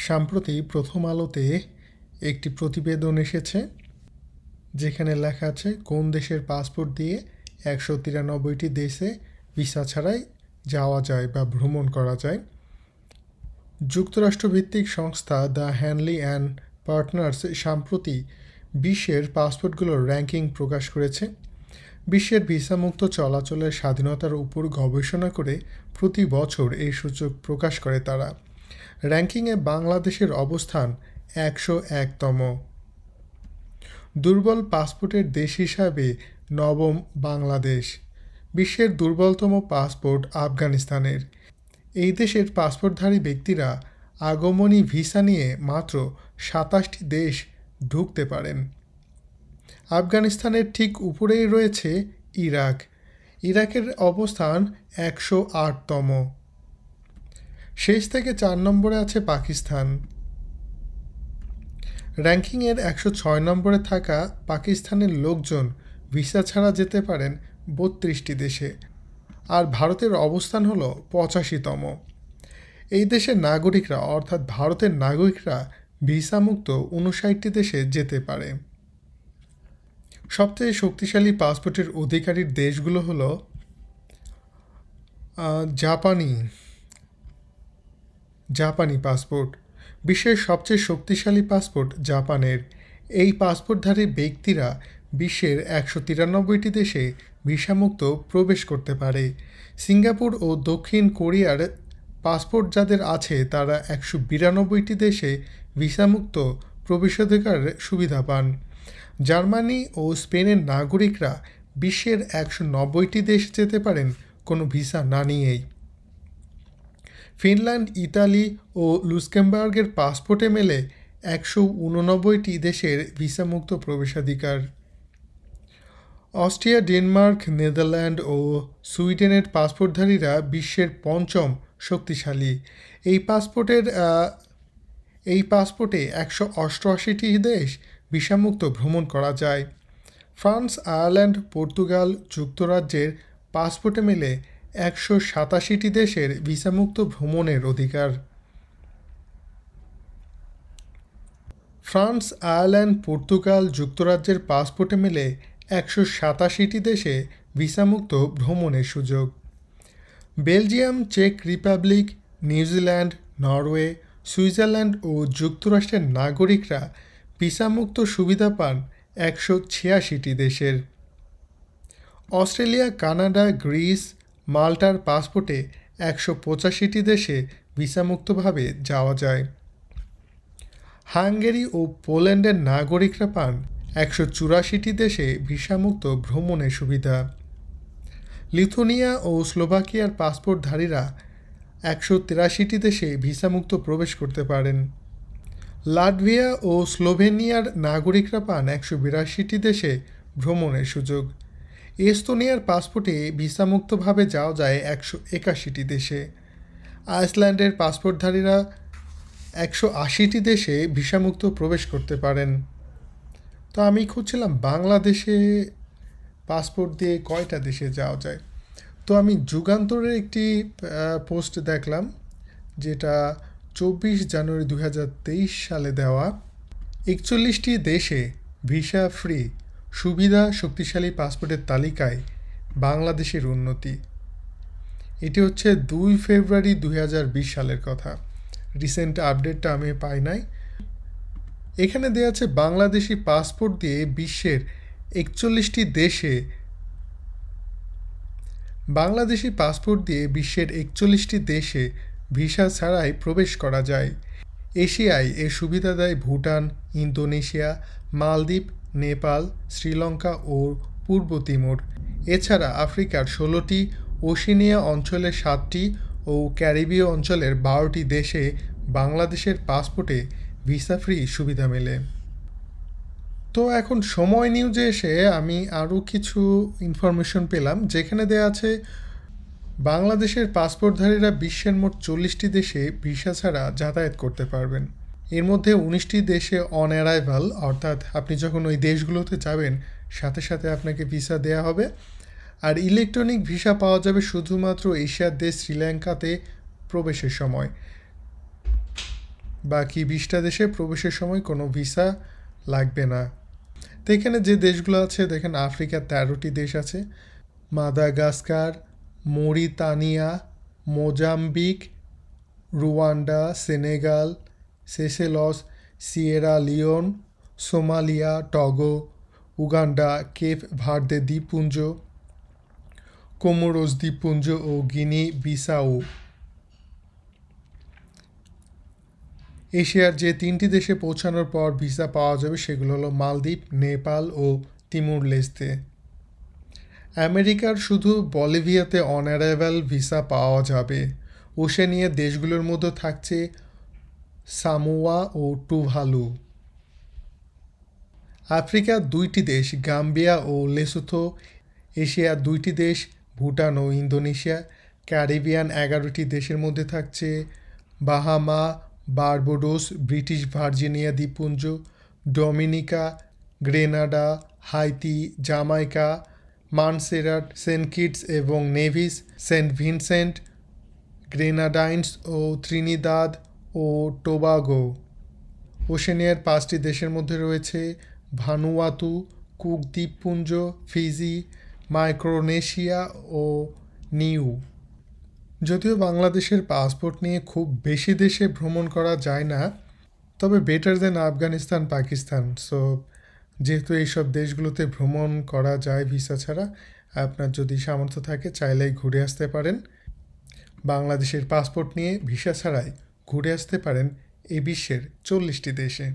সম্প্রতি প্রথম আলোতে একটি প্রতিবেদন এসেছে যেখানে লেখা আছে কোন দেশের পাসপোর্ট দিয়ে 193টি দেশে ভিসা ছাড়াই যাওয়া যায় বা ভ্রমণ করা যায়। যুক্তরাষ্ট্রভিত্তিক সংস্থা দ্য হ্যানলি অ্যান্ড পার্টনার্স সম্প্রতি বিশ্বের পাসপোর্টগুলোর র্যাঙ্কিং প্রকাশ করেছে। বিশ্বের ভিসামুক্ত চলাচলের স্বাধীনতার উপর গবেষণা করে প্রতি বছর এই সূচক প্রকাশ করে তারা। র্যাঙ্কিংয়ে বাংলাদেশের অবস্থান 101তম। দুর্বল পাসপোর্টের দেশ হিসাবে নবম বাংলাদেশ। বিশ্বের দুর্বলতম পাসপোর্ট আফগানিস্তানের। এই দেশের পাসপোর্টধারী ব্যক্তিরা আগমনী ভিসা নিয়ে মাত্র 27টি দেশ ঢুকতে পারেন। আফগানিস্তানের ঠিক উপরেই রয়েছে ইরাক। ইরাকের অবস্থান 108তম। শেষ থেকে 4 নম্বরে আছে পাকিস্তান। র্যাঙ্কিংয়ের 106 নম্বরে থাকা পাকিস্তানের লোকজন ভিসা ছাড়া যেতে পারেন 32টি দেশে, আর ভারতের অবস্থান হলো 85তম। এই দেশের নাগরিকরা অর্থাৎ ভারতের নাগরিকরা ভিসামুক্ত 59টি দেশে যেতে পারে। সবচেয়ে শক্তিশালী পাসপোর্টের অধিকারীর দেশগুলো হলো জাপানি পাসপোর্ট। বিশ্বের সবচেয়ে শক্তিশালী পাসপোর্ট জাপানের। এই পাসপোর্টধারী ব্যক্তিরা বিশ্বের 193টি দেশে ভিসামুক্ত প্রবেশ করতে পারে। সিঙ্গাপুর ও দক্ষিণ কোরিয়ার পাসপোর্ট যাদের আছে তারা 192টি দেশে ভিসামুক্ত প্রবেশাধিকারের সুবিধা পান। জার্মানি ও স্পেনের নাগরিকরা বিশ্বের 190টি দেশ যেতে পারেন কোনো ভিসা না নিয়েই। ফিনল্যান্ড, ইতালি ও লুক্সেমবার্গের পাসপোর্টে মেলে 189টি দেশের ভিসামুক্ত প্রবেশাধিকার। অস্ট্রিয়া, ডেনমার্ক, নেদারল্যান্ড ও সুইডেনের পাসপোর্টধারীরা বিশ্বের 5ম শক্তিশালী। এই পাসপোর্টে 188টি দেশ ভিসামুক্ত ভ্রমণ করা যায়। ফ্রান্স, আয়ারল্যান্ড, পর্তুগাল, যুক্তরাজ্যের পাসপোর্টে মেলে 187টি দেশের ভিসামুক্ত ভ্রমণের অধিকার। ফ্রান্স, আয়ারল্যান্ড, পর্তুগাল, যুক্তরাজ্যের পাসপোর্টে মেলে 187টি দেশে ভিসামুক্ত ভ্রমণের সুযোগ। বেলজিয়াম, চেক রিপাবলিক, নিউজিল্যান্ড, নরওয়ে, সুইজারল্যান্ড ও যুক্তরাষ্ট্রের নাগরিকরা ভিসামুক্ত সুবিধা পান 186টি দেশের। অস্ট্রেলিয়া, কানাডা, গ্রিস, মাল্টার পাসপোর্টে 185টি দেশে ভিসামুক্তভাবে যাওয়া যায়। হাঙ্গেরি ও পোল্যান্ডের নাগরিকরা পান 184টি দেশে ভিসামুক্ত ভ্রমণের সুবিধা। লিথুয়ানিয়া ও স্লোভাকিয়ার পাসপোর্টধারীরা 183টি দেশে ভিসামুক্ত প্রবেশ করতে পারেন। লাটভিয়া ও স্লোভেনিয়ার নাগরিকরা পান 182টি দেশে ভ্রমণের সুযোগ। এস্তোনিয়ার পাসপোর্টে ভিসামুক্তভাবে যাওয়া যায় 181টি দেশে। আইসল্যান্ডের পাসপোর্টধারীরা 180টি দেশে ভিসামুক্ত প্রবেশ করতে পারেন। তো আমি খুঁজছিলাম বাংলাদেশে পাসপোর্ট দিয়ে কয়টা দেশে যাওয়া যায়। তো আমি যুগান্তরের একটি পোস্ট দেখলাম যেটা 24 জানুয়ারি 2023 সালে দেওয়া। 41টি দেশে ভিসা ফ্রি সুবিধা শক্তিশালী পাসপোর্টের তালিকায় বাংলাদেশের উন্নতি। এটি হচ্ছে 2 ফেব্রুয়ারি 2020 সালের কথা। রিসেন্ট আপডেটটা আমি পাই নাই। এখানে দেওয়া আছে বাংলাদেশি পাসপোর্ট দিয়ে বিশ্বের 41টি দেশে ভিসা ছাড়াই প্রবেশ করা যায়। এশিয়ায় এর সুবিধা দেয় ভুটান, ইন্দোনেশিয়া, মালদ্বীপ, নেপাল, শ্রীলঙ্কা ও পূর্ব তিমুর। এছাড়া আফ্রিকার 16টি, ওশেনিয়া অঞ্চলের 7টি ও ক্যারিবীয় অঞ্চলের 12টি দেশে বাংলাদেশের পাসপোর্টে ভিসা ফ্রি সুবিধা মেলে। তো এখন সময় নিউজে এসে আমি আরও কিছু ইনফরমেশন পেলাম যেখানে দেওয়া আছে বাংলাদেশের পাসপোর্টধারীরা বিশ্বের মোট 40টি দেশে ভিসা ছাড়া যাতায়াত করতে পারবেন। এর মধ্যে 19টি দেশে অন অ্যারাইভাল, অর্থাৎ আপনি যখন ওই দেশগুলোতে যাবেন সাথে সাথে আপনাকে ভিসা দেওয়া হবে। আর ইলেকট্রনিক ভিসা পাওয়া যাবে শুধুমাত্র এশিয়ার দেশ শ্রীলঙ্কাতে প্রবেশের সময়। বাকি 20টা দেশে প্রবেশের সময় কোনো ভিসা লাগবে না। তো এখানে যে দেশগুলো আছে দেখেন, আফ্রিকার 13টি দেশ আছে: Madagascar, Mauritania, Mozambique, Rwanda, Senegal, Seychelles, Sierra Leone, Somalia, Togo, Uganda, Cape Verde দ্বীপপুঞ্জ, কোমোরোস দ্বীপপুঞ্জ ও গিনি বিসাউ। এশিয়ার যে 3টি দেশে পৌঁছানোর পর ভিসা পাওয়া যাবে সেগুলো হলো মালদ্বীপ, নেপাল ও তিমুর লেস্তে। আমেরিকার শুধু বলিভিয়াতে অন অ্যারাইভাল ভিসা পাওয়া যাবে। ওশেনিয়া দেশগুলোর মধ্যে থাকছে সামোয়া ও টুভালু। আফ্রিকার 2টি দেশ গাম্বিয়া ও লেসোথো। এশিয়ার 2টি দেশ ভুটান ও ইন্দোনেশিয়া। ক্যারিবিয়ান 11টি দেশের মধ্যে থাকছে বাহামা, বারবাডোস, ব্রিটিশ ভার্জিনিয়া দ্বীপপুঞ্জ, Dominica, Grenada, Haiti, Jamaica, Montserrat, Saint Kitts এবং নেভিস, সেন্ট ভিনসেন্ট, গ্রেনাডাইন্স ও ত্রিনিদাদ ও টোবাগো। ওশেনিয়ার 5টি দেশের মধ্যে রয়েছে ভানুয়াতু, কুক দ্বীপপুঞ্জ, ফিজি, মাইক্রোনেশিয়া ও নিউ। যদিও বাংলাদেশের পাসপোর্ট নিয়ে খুব বেশি দেশে ভ্রমণ করা যায় না, তবে বেটার দেন আফগানিস্তান, পাকিস্তান। সো যেহেতু এইসব দেশগুলোতে ভ্রমণ করা যায় ভিসা ছাড়া, আপনার যদি সামর্থ্য থাকে চাইলেই ঘুরে আসতে পারেন। বাংলাদেশের পাসপোর্ট নিয়ে ভিসা ছাড়াই ঘুরে আসতে পারেন এই বিশ্বের 40টি দেশে।